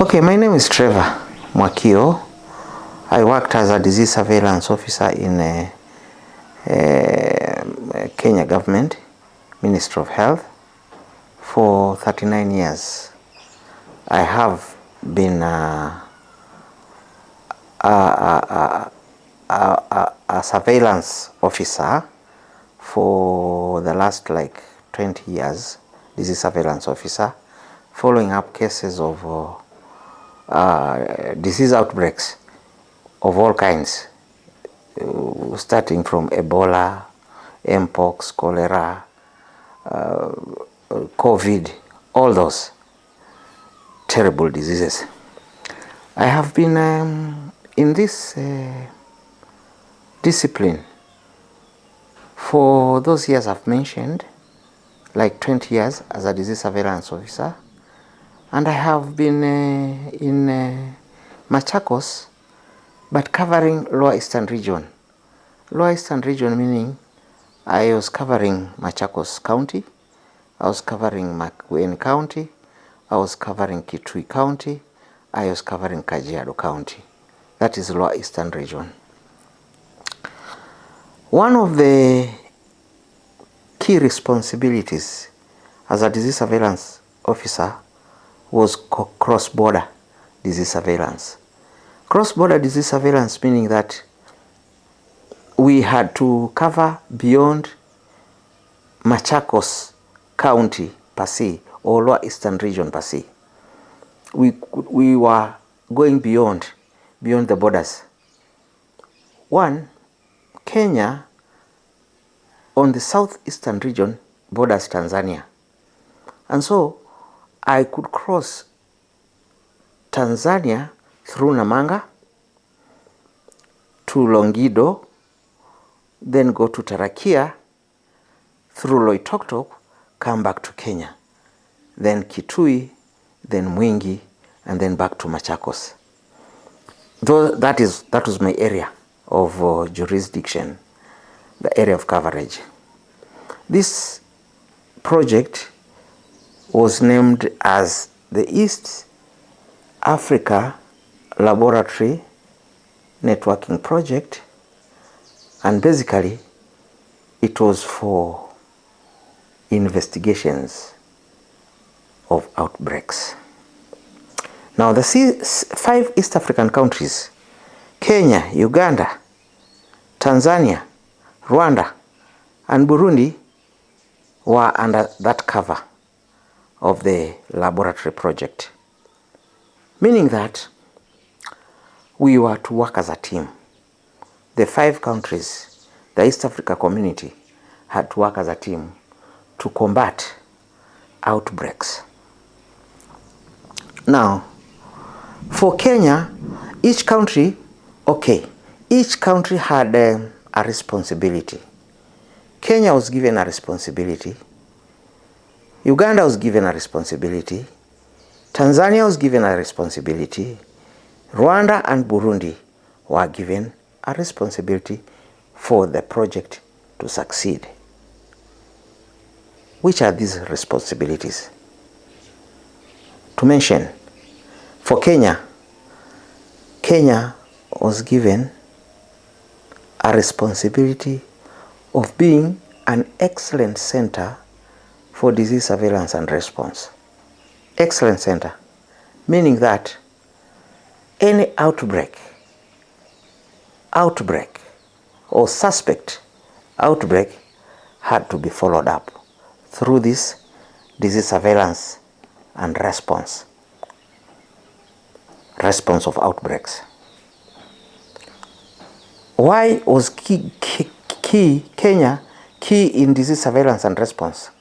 Okay, my name is Trevor Mwakio. I worked as a disease surveillance officer in Kenya government, Ministry of Health, for 39 years. I have been a surveillance officer for the last 20 years, disease surveillance officer, following up cases of disease outbreaks of all kinds, starting from Ebola, Mpox, Cholera, COVID, all those terrible diseases. I have been in this discipline for those years I've mentioned, like 20 years as a disease surveillance officer, and I have been in Machakos, but covering Lower Eastern region. Lower Eastern region meaning I was covering Machakos County, I was covering Makueni County, I was covering Kitui County, I was covering Kajiado County. That is Lower Eastern region. One of the key responsibilities as a disease surveillance officer was cross-border disease surveillance. Cross-border disease surveillance meaning that we had to cover beyond Machakos County per se, or Lower Eastern region per se. We were going beyond the borders. One, Kenya on the southeastern region borders Tanzania. And so I could cross Tanzania through Namanga to Longido, then go to Tarakia, through Loitoktok, come back to Kenya, then Kitui, then Mwingi, and then back to Machakos. That was my area of jurisdiction, the area of coverage. This project was named as the East Africa Laboratory Networking Project, and basically it was for investigations of outbreaks. Now the 5 East African countries, Kenya, Uganda, Tanzania, Rwanda, and Burundi, were under that cover of the laboratory project, meaning that we were to work as a team. The 5 countries, the East Africa community, had to work as a team to combat outbreaks. Now, for Kenya, each country had a responsibility. Kenya was given a responsibility, Uganda was given a responsibility, Tanzania was given a responsibility, Rwanda and Burundi were given a responsibility for the project to succeed. Which are these responsibilities? To mention, for Kenya was given a responsibility of being an excellent center for disease surveillance and response. Excellent center, meaning that any outbreak or suspect outbreak had to be followed up through this disease surveillance and response of outbreaks. Why was Kenya key in disease surveillance and response?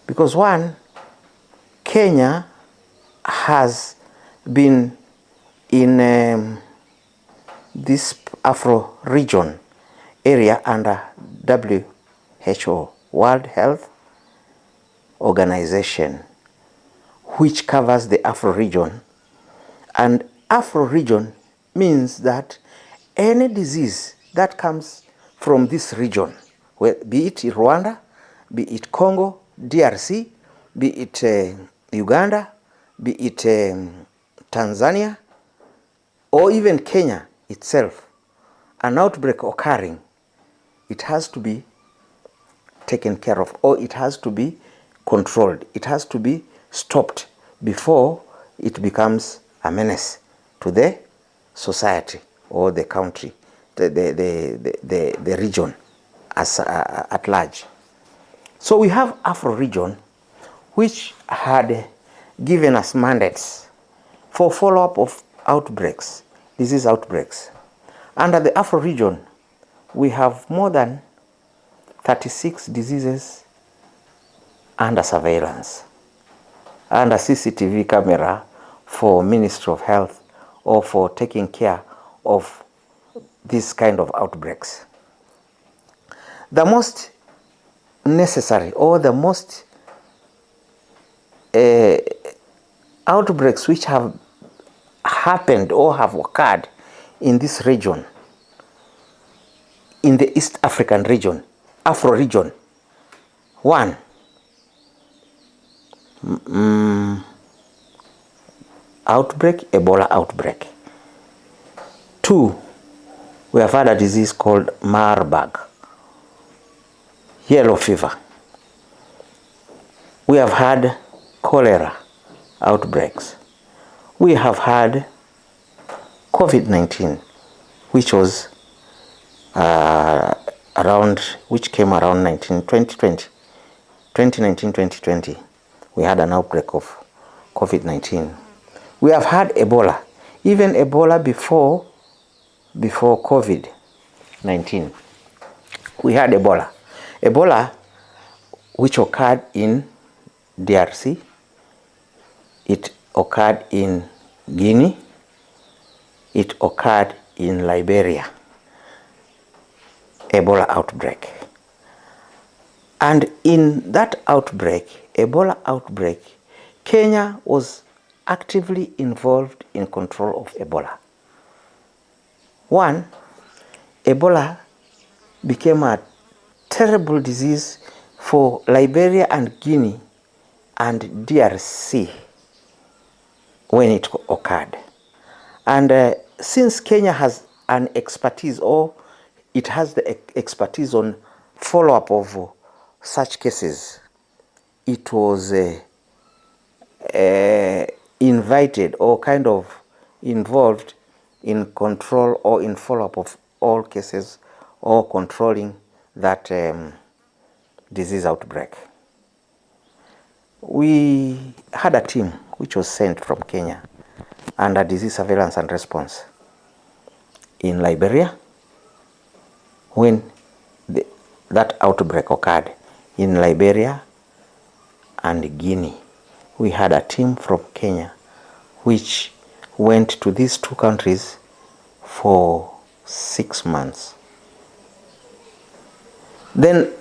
Because one, Kenya has been in this Afro region area under WHO, World Health Organization, which covers the Afro region. And Afro region means that any disease that comes from this region, be it Rwanda, be it Congo, DRC, be it Uganda, be it Tanzania, or even Kenya itself, an outbreak occurring, it has to be taken care of, or it has to be controlled. It has to be stopped before it becomes a menace to the society or the country, the region as at large. So we have Afro region, which had given us mandates for follow-up of outbreaks, disease outbreaks. Under the Afro region, we have more than 36 diseases under surveillance, under CCTV camera for Ministry of Health or for taking care of this kind of outbreaks. The most necessary or the most outbreaks which have happened or have occurred in this region, in the East African region, Afro region. One, outbreak, Ebola outbreak. Two, we have had a disease called Marburg, yellow fever. We have had cholera outbreaks. We have had COVID-19, which was which came around 2020. We had an outbreak of COVID-19. We have had Ebola, even Ebola before COVID-19. We had Ebola. Ebola, which occurred in DRC, it occurred in Guinea, it occurred in Liberia, Ebola outbreak. And in that outbreak, Ebola outbreak, Kenya was actively involved in control of Ebola. One, Ebola became a terrible disease for Liberia and Guinea and DRC when it occurred. And since Kenya has an expertise, or it has the expertise on follow-up of such cases, it was invited or kind of involved in control or in follow-up of all cases or controlling that disease outbreak. We had a team which was sent from Kenya under disease surveillance and response in Liberia when that outbreak occurred. In Liberia and Guinea, we had a team from Kenya which went to these two countries for 6 months. Then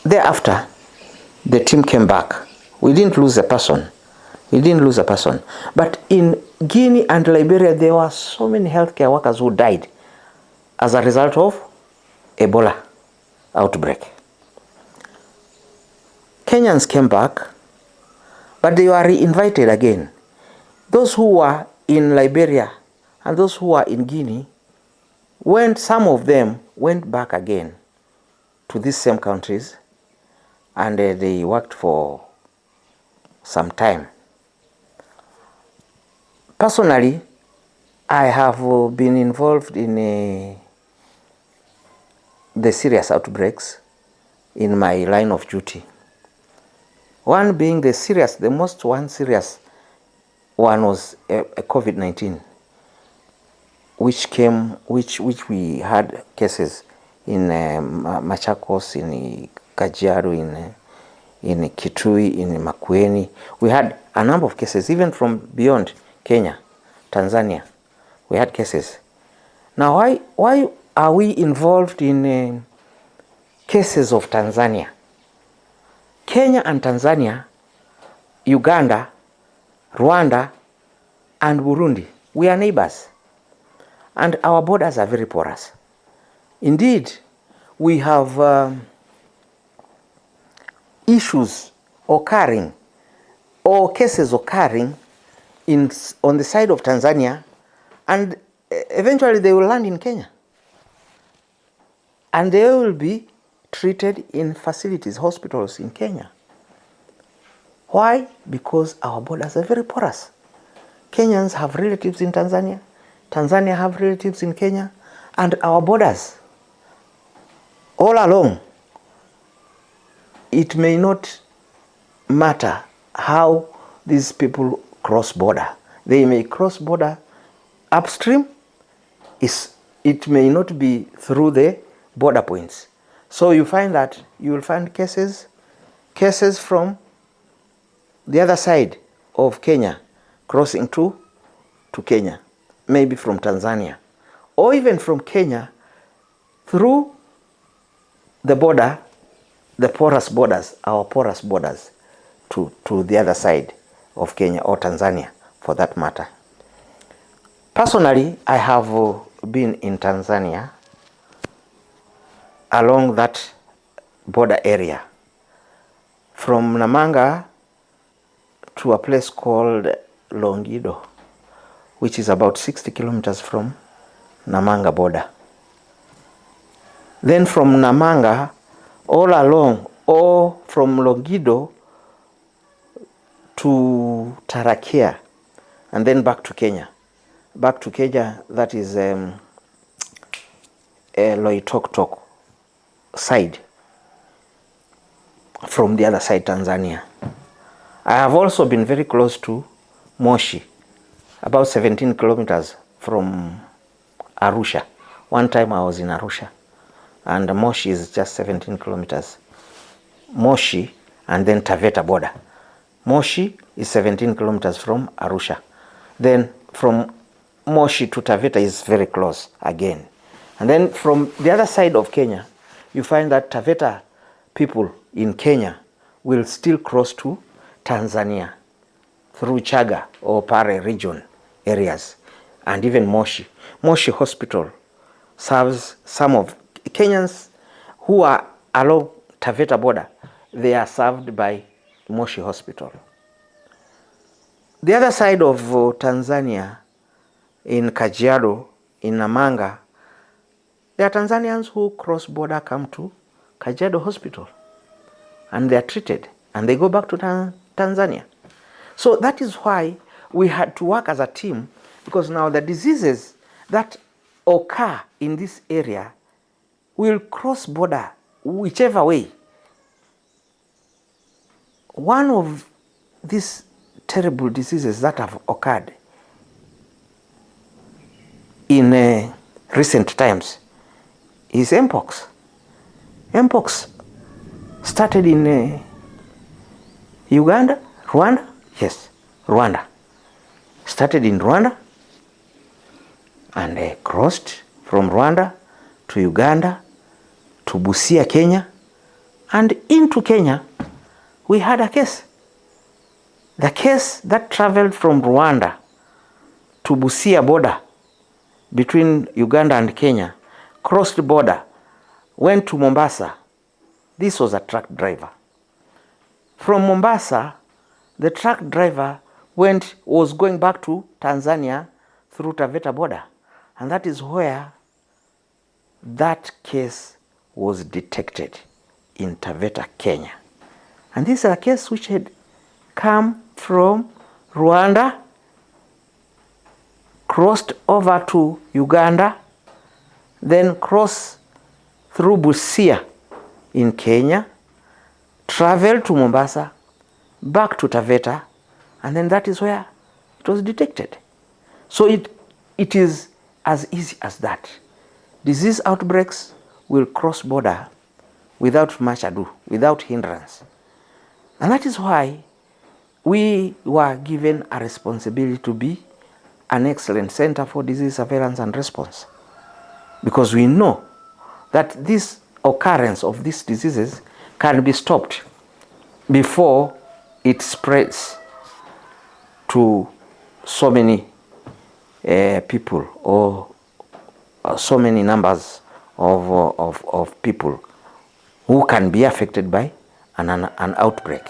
thereafter, the team came back. We didn't lose a person. But in Guinea and Liberia, there were so many healthcare workers who died as a result of Ebola outbreak. Kenyans came back, but they were re-invited again. Those who were in Liberia and those who were in Guinea, some of them went back again to these same countries, and they worked for some time. Personally, I have been involved in the serious outbreaks in my line of duty. One being the serious one was a COVID-19, which we had cases in Machakos, in Kajiado, in Kitui, in Makueni. We had a number of cases, even from beyond Kenya, Tanzania. We had cases. Now, why are we involved in cases of Tanzania? Kenya and Tanzania, Uganda, Rwanda, and Burundi, we are neighbors. And our borders are very porous. Indeed, we have issues occurring or cases occurring on the side of Tanzania, and eventually they will land in Kenya. And they will be treated in facilities, hospitals in Kenya. Why? Because our borders are very porous. Kenyans have relatives in Tanzania, Tanzania have relatives in Kenya, and our borders all along, it may not matter how these people cross border. They may cross border upstream. It may not be through the border points. So you find that you will find cases from the other side of Kenya crossing to Kenya, maybe from Tanzania, or even from Kenya through the border, the porous borders, our porous borders, to the other side of Kenya or Tanzania for that matter. Personally, I have been in Tanzania along that border area from Namanga to a place called Longido, which is about 60 kilometers from Namanga border. Then from Namanga all along, or from Longido to Tarakia, and then back to Kenya. Back to Kenya, that is Loitoktok side, from the other side, Tanzania. I have also been very close to Moshi, about 17 kilometers from Arusha. One time I was in Arusha, and Moshi is just 17 kilometers. Moshi and then Taveta border. Moshi is 17 kilometers from Arusha. Then from Moshi to Taveta is very close again. And then from the other side of Kenya, you find that Taveta people in Kenya will still cross to Tanzania through Chaga or Pare region areas, and even Moshi. Moshi Hospital serves some of Kenyans who are along Taveta border. They are served by Moshi Hospital. The other side of Tanzania, in Kajiado, in Namanga, there are Tanzanians who cross border, come to Kajiado Hospital, and they are treated, and they go back to Tanzania. So that is why we had to work as a team, because now the diseases that occur in this area will cross border whichever way. One of these terrible diseases that have occurred in recent times is Mpox. Mpox started in Uganda, Rwanda. Yes, Rwanda. Started in Rwanda and crossed from Rwanda to Uganda to Busia, Kenya, and into Kenya. We had a case. The case that traveled from Rwanda to Busia border between Uganda and Kenya, crossed the border, went to Mombasa. This was a truck driver. From Mombasa, the truck driver was going back to Tanzania through Taveta border. And that is where that case was detected, in Taveta, Kenya. And this is a case which had come from Rwanda, crossed over to Uganda, then crossed through Busia in Kenya, traveled to Mombasa, back to Taveta, and then that is where it was detected. So it is as easy as that. Disease outbreaks will cross border without much ado, without hindrance. And that is why we were given a responsibility to be an excellent center for disease surveillance and response, because we know that this occurrence of these diseases can be stopped before it spreads to so many people, or so many numbers of people who can be affected by an outbreak.